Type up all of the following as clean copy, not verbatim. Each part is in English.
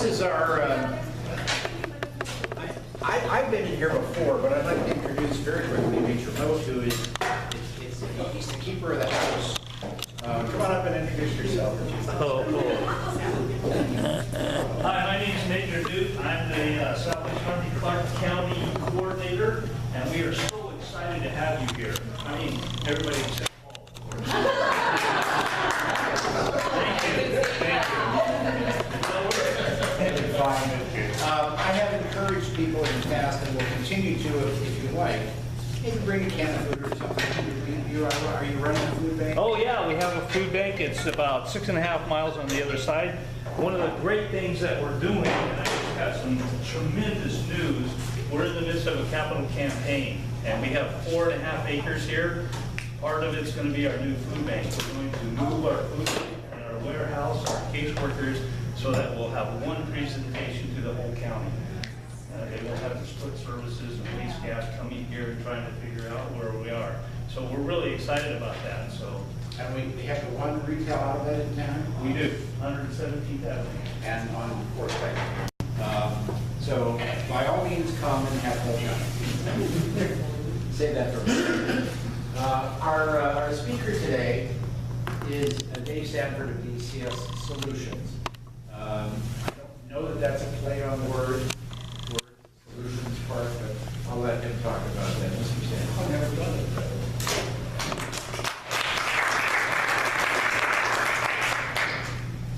this is our, I've been in here before, but I'd like to introduce very quickly Major Moat, who is he's the keeper of the house. Come on up and introduce yourself. Hi, my name is Major Duke. I'm the Southeast Clark County Coordinator, and we are so excited to have you here. I mean, everybody except Paul. Thank you. I have encouraged people in the past, and will continue to if you like. Maybe bring a can of food or something. Are you running a food bank? Oh yeah, we have a food bank. It's about 6.5 miles on the other side. One of the great things that we're doing, and I just got some tremendous news, we're in the midst of a capital campaign, and we have 4.5 acres here. Part of it's going to be our new food bank. We're going to move our food bank and our warehouse, our caseworkers, so that we'll have one presentation to the whole county. They won't have to split services and police gas coming here and trying to figure out where we are. So we're really excited about that. So, And we have the one retail outlet in town? we do, 117th Avenue. And on 4th Avenue. So by all means, come and have lunch. Say that for me. Our speaker today is Dave Sandford of DCS Solutions. I don't know that that's a play on word solutions part, but I'll let him talk about that. Mr. Sandford. I've never done it.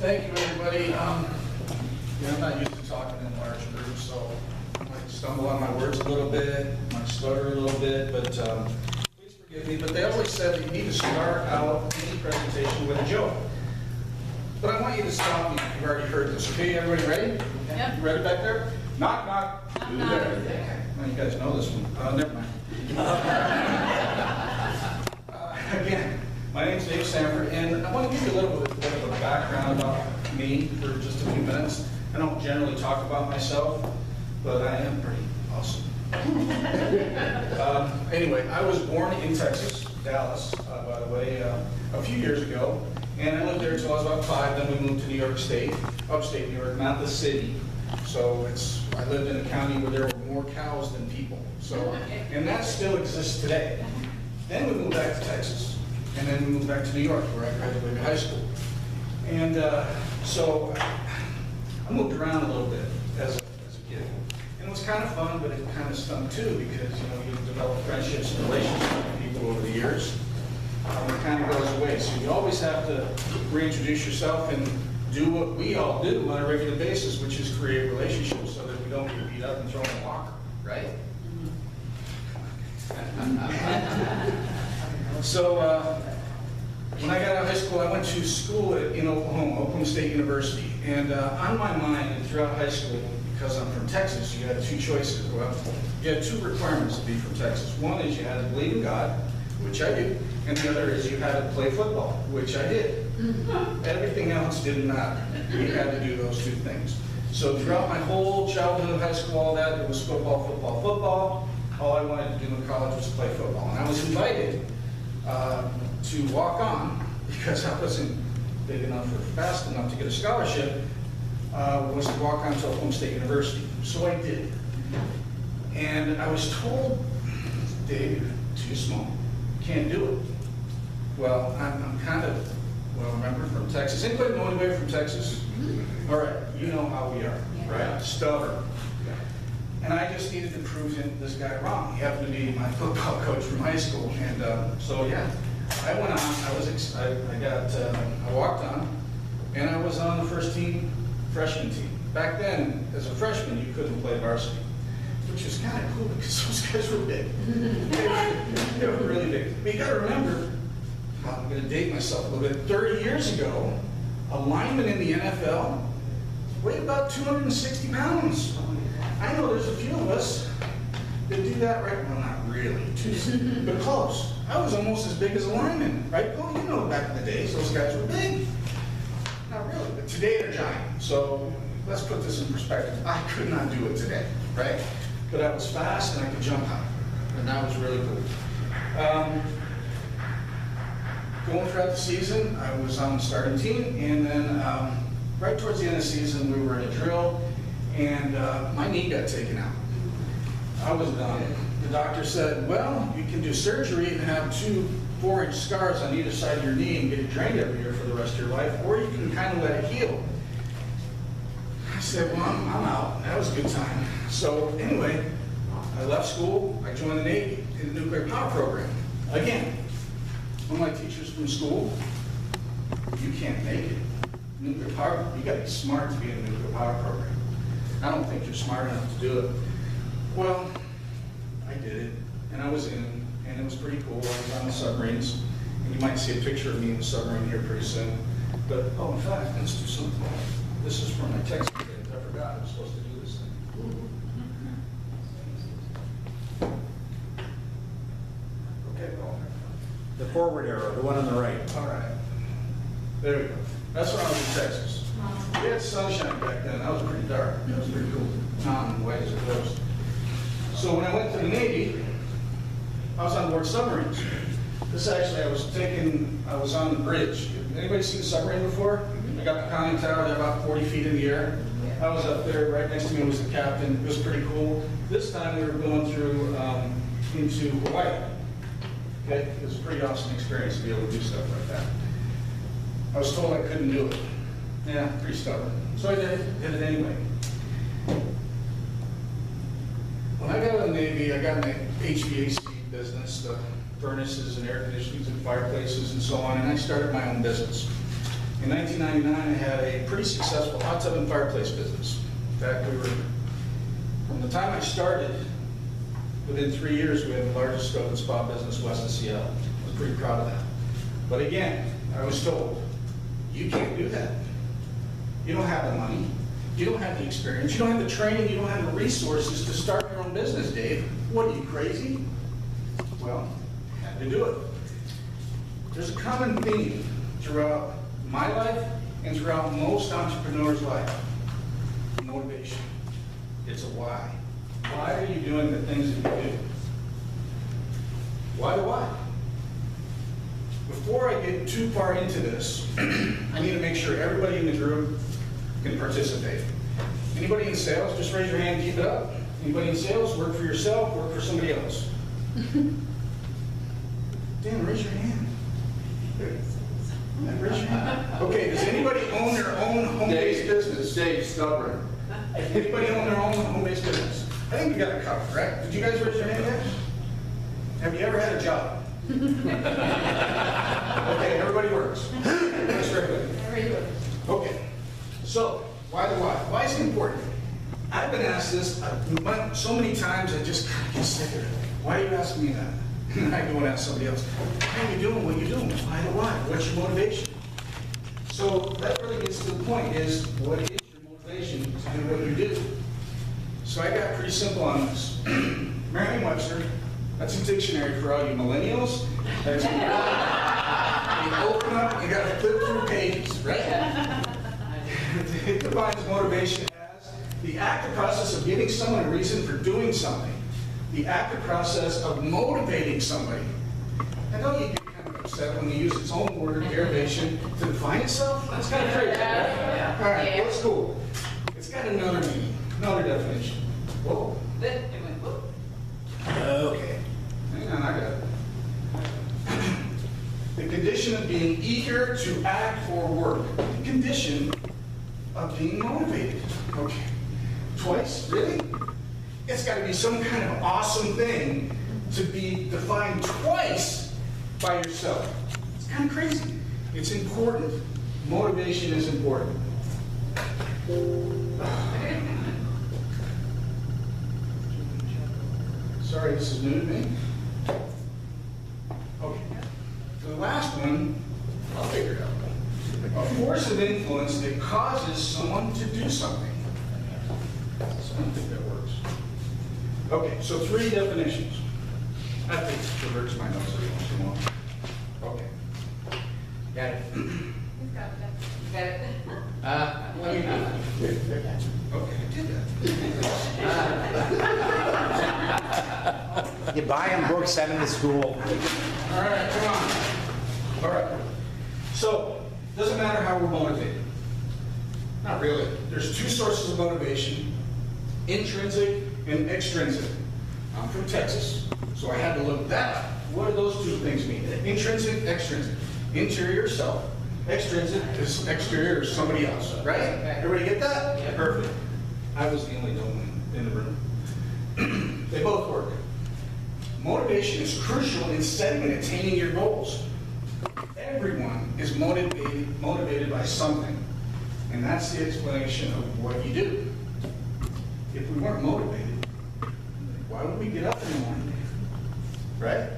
Thank you, everybody. I'm not used to talking in large groups, so I might stumble on my words a little bit, might stutter a little bit, but please forgive me. But they always said that you need to start out any presentation with a joke. But I want you to stop me if you've already heard this. Okay, everybody ready? Yep. You ready back there? Knock, knock. Who's knock. there? Well, you guys know this one. Never mind. Again, my name's Dave Sandford, and I want to give you a little bit of a background about me for just a few minutes. I don't generally talk about myself, but I am pretty awesome. Anyway, I was born in Texas, Dallas, by the way, a few years ago, and I lived there until I was about 5. Then we moved to New York State, upstate New York, not the city. So I lived in a county where there were more cows than people. So, and that still exists today. Then we moved back to Texas. And then we moved back to New York, where I graduated high school. And so I moved around a little bit as a kid. And it was kind of fun, but it kind of stung too, because you develop friendships and relationships with people over the years. And it kind of goes away. So you always have to reintroduce yourself and do what we all do on a regular basis, which is create relationships so that we don't get beat up and thrown in the locker, right? So when I got out of high school, I went to school in Oklahoma State University. And on my mind, and throughout high school, because I'm from Texas, you had two choices. Well, you had two requirements to be from Texas. One is you had to believe in God, which I do, and the other is you had to play football, which I did. Everything else didn't matter. You had to do those two things. So throughout my whole childhood, high school, all that, it was football, football, football. All I wanted to do in college was play football. And I was invited to walk on, because I wasn't big enough or fast enough to get a scholarship, was to walk on to Oklahoma State University. So I did. And I was told, Dave, you're too small. Can't do it. Well, I'm kind of, remember, from Texas. Anybody know anybody from Texas? All right, you know how we are, right? Stubborn. And I just needed to prove this guy wrong. He happened to be my football coach from high school. And so, yeah, I went on. I walked on, and I was on the first team, freshman team. Back then, as a freshman, you couldn't play varsity, which was kind of cool because those guys were big. They were really big. But you got to remember, I'm going to date myself a little bit. 30 years ago, a lineman in the NFL weighed about 260 pounds. I know there's a few of us that do that right now. Well, not really, but close. I was almost as big as a lineman, right? Well, you know, back in the days, those guys were big. Not really, but today they're giant. So let's put this in perspective. I could not do it today, right? But I was fast and I could jump high, and that was really cool. Going throughout the season, I was on the starting team, and then right towards the end of the season, we were in a drill, and my knee got taken out. I was done. The doctor said, well, you can do surgery and have 2 4-inch scars on either side of your knee and get it drained every year for the rest of your life, or you can kind of let it heal. I said, well, I'm out. That was a good time. So anyway, I left school. I joined the Navy in the nuclear power program. Again, one of my teachers from school, you can't make it. Nuclear power, you got to be smart to be in the nuclear power program. I don't think you're smart enough to do it. Well, I did it, and I was in, and it was pretty cool. I was on the submarines, and you might see a picture of me in the submarine here pretty soon. But, oh, in fact, let's do something. This is from my text kit. I forgot I was supposed to do this thing. Okay, well, The forward arrow, the one on the right. all right. There we go. That's when I was in Texas. We had sunshine back then. That was pretty dark. That was pretty cool. Not white as it was. So when I went to the Navy, I was on board submarines. This actually, I was on the bridge. Anybody seen a submarine before? I got the conning tower, they're about 40 feet in the air. I was up there, right next to me was the captain. It was pretty cool. This time we were going through into Hawaii. Okay, it was a pretty awesome experience to be able to do stuff like that. I was told I couldn't do it. Yeah, pretty stubborn. So I did it anyway. When I got out of the Navy, I got in the HVAC business, the furnaces and air conditionings and fireplaces and so on, and I started my own business. In 1999, I had a pretty successful hot tub and fireplace business. In fact, from the time I started, within 3 years, we had the largest stove and spa business west of Seattle. I was pretty proud of that. But again, I was told, you can't do that. You don't have the money. You don't have the experience. You don't have the training. You don't have the resources to start your own business, Dave. What, are you crazy? Well, I had to do it. There's a common theme throughout my life and throughout most entrepreneurs' life. Motivation. It's a why. Why are you doing the things that you do? Why the why? Before I get too far into this, I need to make sure everybody in the group can participate. Anybody in sales, just raise your hand, keep it up. Anybody in sales, work for yourself, work for somebody else. Dan, raise your hand. Raise your hand. Okay, does anybody own their own home-based business? Dave's stubborn. Anybody own their own home-based business? I think we got it covered, right? Did you guys raise your hand yet? Have you ever had a job? Okay, everybody works. That's very good. Okay, so why the why? Why is it important? I've been asked this so many times, I just kind of get sick of it. Why are you asking me that? And I go and ask somebody else, how are you doing what you're doing? Why the why? What's your motivation? So that really gets to the point is, what is your motivation to do what you do? So I got pretty simple on this. Merriam-Webster, that's a dictionary for all you millennials. That's you open up, you got to flip through pages, right? It defines motivation as the active process of giving someone a reason for doing something. The active process of motivating somebody. I know you get kind of upset when you use its own word, derivation, to define itself. That's kind of crazy, right? Yeah. All right, Yeah. what's cool? It's got another meaning, another definition. Whoa. Okay. Hang on, I got it. The condition of being eager to act or work. The condition of being motivated. Okay. Twice? Really? It's got to be some kind of awesome thing to be defined twice by yourself. It's kind of crazy. It's important. Motivation is important. Sorry, this is new to me. Okay. The last one, I'll figure it out. A force of influence that causes someone to do something. So I don't think that works. Okay, so 3 definitions. I think it diverts my notes every once in a while. Okay. Got it. Got it. What do you do? Okay, I did that. You buy them books, send them to school. All right, come on. All right. So, doesn't matter how we're motivated. Not really. There's two sources of motivation, intrinsic and extrinsic. I'm from Texas, so I had to look that up. What do those two things mean? Intrinsic, extrinsic. Interior self. Extrinsic is exterior or somebody else, right? Everybody get that? Yeah. Perfect. I was the only dumb one in the room. They both work. Motivation is crucial in setting and attaining your goals. Everyone is motivated by something, and that's the explanation of what you do. If we weren't motivated, why would we get up in the morning? Right?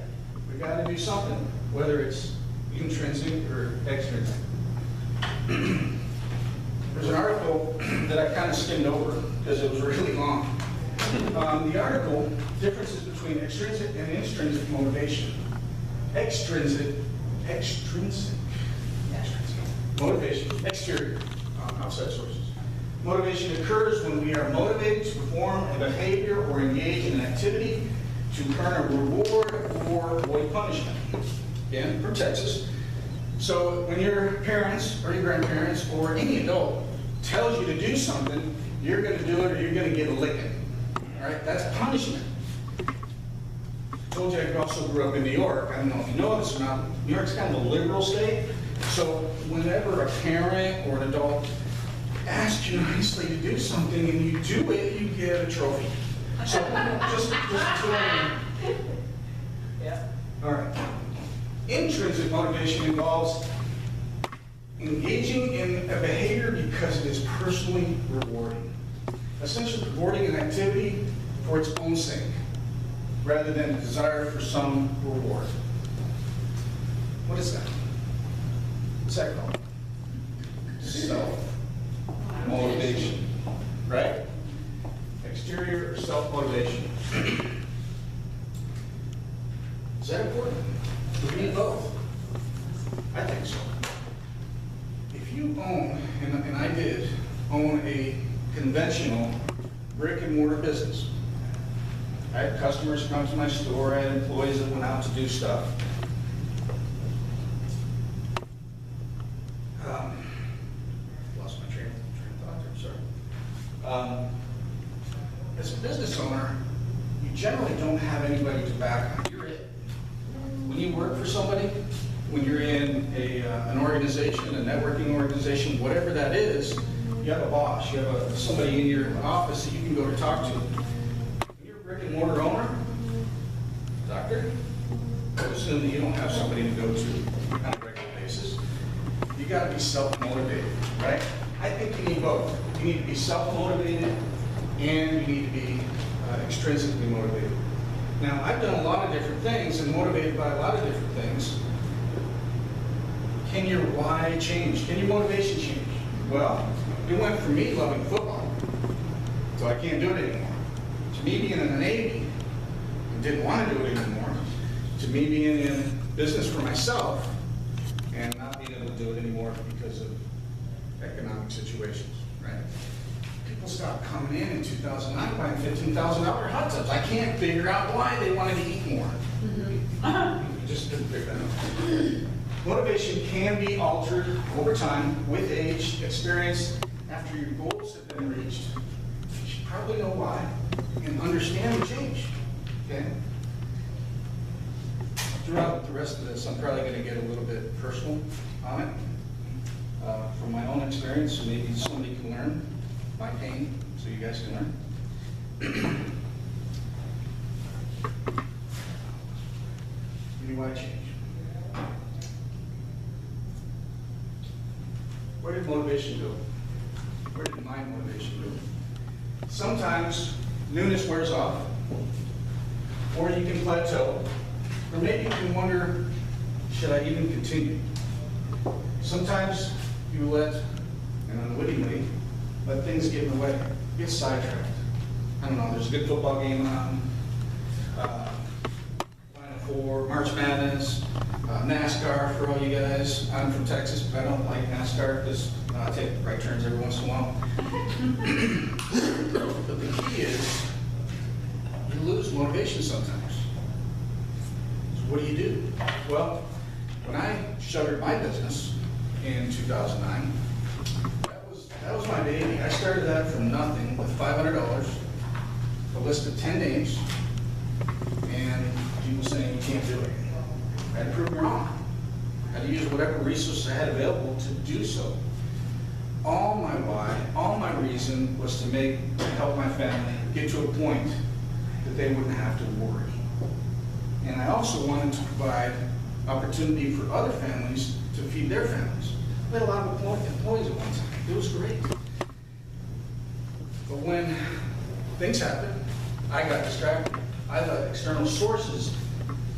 We got to do something, whether it's intrinsic or extrinsic. There's an article that I kind of skimmed over because it was really long. The article, differences between extrinsic and intrinsic motivation. Extrinsic motivation, exterior, outside sources. Motivation occurs when we are motivated to perform a behavior or engage in an activity to earn a reward or avoid punishment. Again, from Texas. So when your parents or your grandparents or any adult tells you to do something, you're going to do it or you're going to get a licking. All right, that's punishment. I told you I also grew up in New York. I don't know if you know this or not. New York's kind of a liberal state. So whenever a parent or an adult asks you nicely to do something and you do it, you get a trophy. So just Yeah. all right. Intrinsic motivation involves engaging in a behavior because it is personally rewarding. Essentially rewarding an activity for its own sake, rather than a desire for some reward. What is that? What's that called? Self-motivation, right? Exterior or self-motivation. Is that important? We need both. I think so. If you own, and I did, own a conventional brick and mortar business. I had customers come to my store, I had employees that went out to do stuff. Lost my train of thought there, sorry. As a business owner, you generally don't have anybody to back on. You're it. When you work for somebody, when you're in an organization, a networking organization, whatever that is, you have a boss, you have somebody in your office that you can go to talk to. When you're a brick and mortar owner, doctor, I would assume that you don't have somebody to go to on a regular basis. You got to be self-motivated, right? I think you need both. You need to be self-motivated and you need to be extrinsically motivated. Now, I've done a lot of different things and motivated by a lot of different things. Can your why change? Can your motivation change? Well, it went from me loving football, so I can't do it anymore, to me being in the Navy and didn't want to do it anymore, to me being in business for myself and not being able to do it anymore because of economic situations, right? People stopped coming in 2009 buying $15,000 hot tubs. I can't figure out why they wanted to eat more. Just couldn't figure that out. Motivation can be altered over time with age, experience. After your goals have been reached, you should probably know why and understand the change. Okay? Throughout the rest of this, I'm probably going to get a little bit personal on it. From my own experience, maybe somebody can learn my pain, so you guys can learn. Maybe why change? Where did motivation go? Where did my motivation go? Sometimes newness wears off, or you can plateau, or maybe you can wonder, should I even continue? Sometimes you let, and unwittingly, let things get in the way, get sidetracked. I don't know, there's a good football game on, Final Four, March Madness, NASCAR for all you guys. I'm from Texas, but I don't like NASCAR because I take right turns every once in a while. But the key is, you lose motivation sometimes. So what do? Well, when I shuttered my business in 2009, That was my baby. I started that from nothing with $500, a list of 10 names, and people saying you can't do it. I had to prove them wrong. I had to use whatever resources I had available to do so. All my why, all my reason was to help my family get to a point that they wouldn't have to worry. And I also wanted to provide opportunity for other families to feed their families. We had a lot of employees at one time. It was great. But when things happened, I got distracted. I let external sources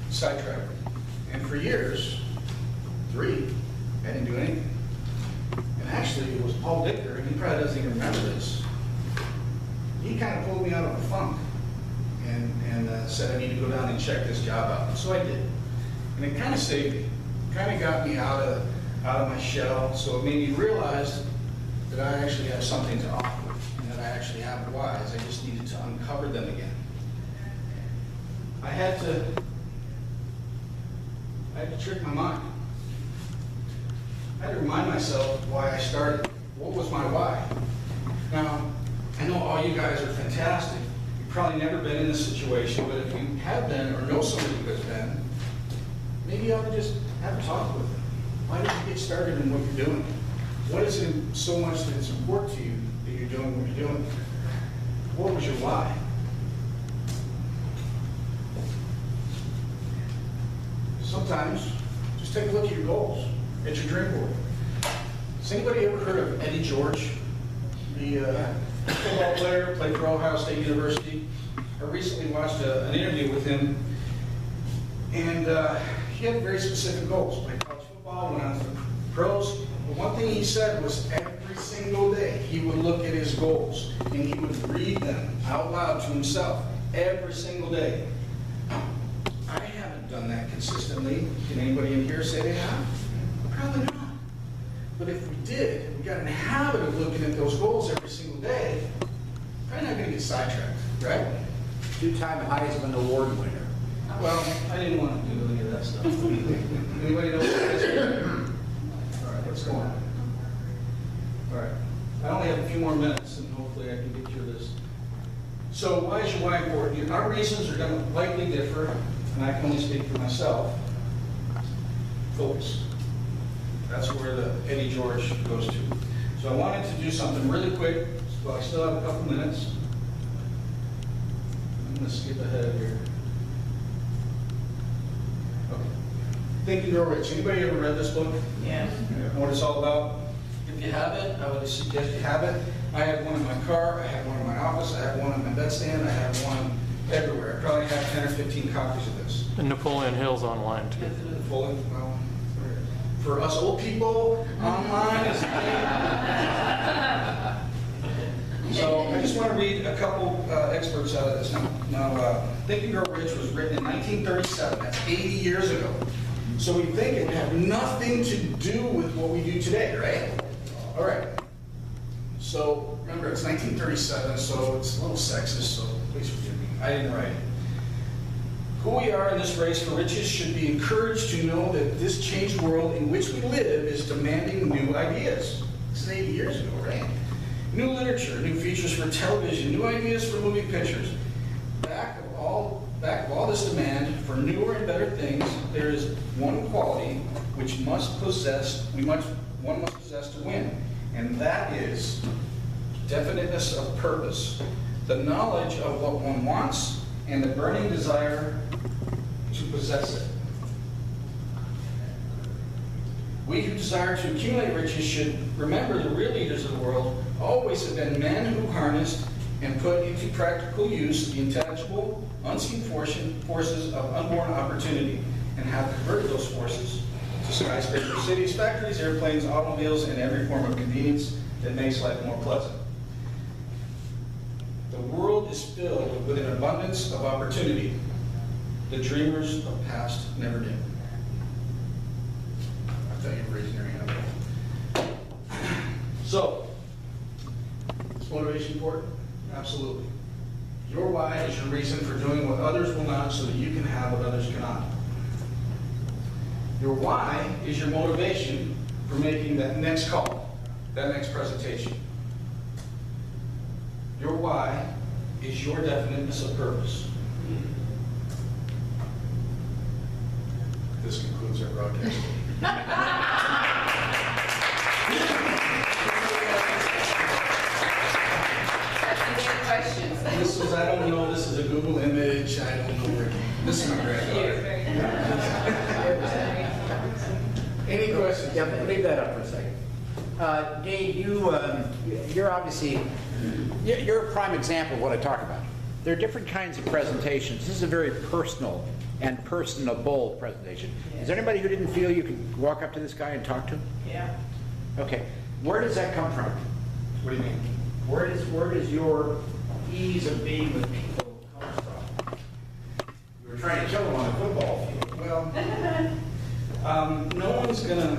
sidetrack me. And for years, 3, I didn't do anything. And actually, it was Paul Dicker, and he probably doesn't even remember this. He kind of pulled me out of a funk and said I need to go down and check this job out. So I did. And it kind of saved me. It kind of got me out of my shell. So it made me realize that I actually have something to offer and that I actually have whys. I just needed to uncover them again. I had to trick my mind. I had to remind myself why I started. What was my why? Now, I know all you guys are fantastic. You've probably never been in this situation, but if you have been or know somebody who has been, maybe you ought to just have a talk with them. Why did you get started in what you're doing? What is it so much that it's important to you that you're doing what you're doing? What was your why? Sometimes, just take a look at your goals, at your dream board. Has anybody ever heard of Eddie George, the football player, played for Ohio State University? I recently watched an interview with him, and he had very specific goals. Played college football, went on to the pros. But one thing he said was every single day he would look at his goals, and he would read them out loud to himself every single day. I haven't done that consistently. Can anybody in here say they have? Probably not. But if we did, we got in the habit of looking at those goals every single day, probably not going to get sidetracked, right? 2-time Heisman Award winner. Well, I didn't want to do any of that stuff. Anybody know what that is? All right, let's go on. All right. I only have a few more minutes, and hopefully I can get through this. So why is your why important? Our reasons are going to likely differ, and I can only speak for myself. Focus. That's where the Eddie George goes to. So I wanted to do something really quick, but I still have a couple minutes. I'm going to skip ahead here. Okay. Think and Grow Rich. Anybody ever read this book? Yes. Know what it's all about? If you haven't, I would suggest you have it. I have one in my car, I have one in my office, I have one on my bedstand, I have one everywhere. I probably have 10 or 15 copies of this. And Napoleon Hill's online too. Fully, well, for us old people, online is So I just want to read a couple excerpts out of this. Now, Think and Grow Rich was written in 1937. That's 80 years ago. So we think it had nothing to do with what we do today, right? All right. So remember, it's 1937, so it's a little sexist, so please forgive me. I didn't write it. Who we are in this race for riches should be encouraged to know that this changed world in which we live is demanding new ideas. This is 80 years ago, right? New literature, new features for television, new ideas for moving pictures. Back of all this demand for newer and better things, there is one quality which one must possess to win, and that is definiteness of purpose, the knowledge of what one wants, and the burning desire to possess it. We who desire to accumulate riches should remember the real leaders of the world always have been men who harnessed and put into practical use the intangible, unseen forces of unborn opportunity, and have converted those forces to skyscrapers, cities, factories, airplanes, automobiles, and every form of convenience that makes life more pleasant. The world is filled with an abundance of opportunity. The dreamers of the past never did. I thought you were raising your hand up. So, is motivation important? Absolutely. Your why is your reason for doing what others will not so that you can have what others cannot. Your why is your motivation for making that next call, that next presentation. why is your definiteness of purpose. This concludes our broadcast. Any questions? This is, I don't know, this is a Google image, I don't know where, this is my granddaughter. Any questions? Yeah, leave that up for a second. Dave, you're obviously, you're a prime example of what I talk about. There are different kinds of presentations. This is a very personal and personable presentation. Is there anybody who didn't feel you could walk up to this guy and talk to him? Yeah. Okay. Where does that come from? What do you mean? Where does your ease of being with people come from? You were trying to kill them on the football field. Well, no one's gonna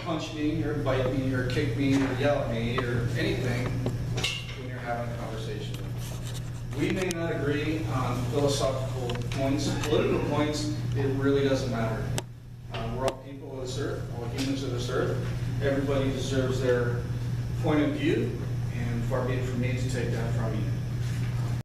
punch me or bite me or kick me or yell at me or anything when you're having a conversation. We may not agree on philosophical points, political points, it really doesn't matter. We're all people of this earth, all humans of this earth. Everybody deserves their point of view, and far be it from me to take that from you.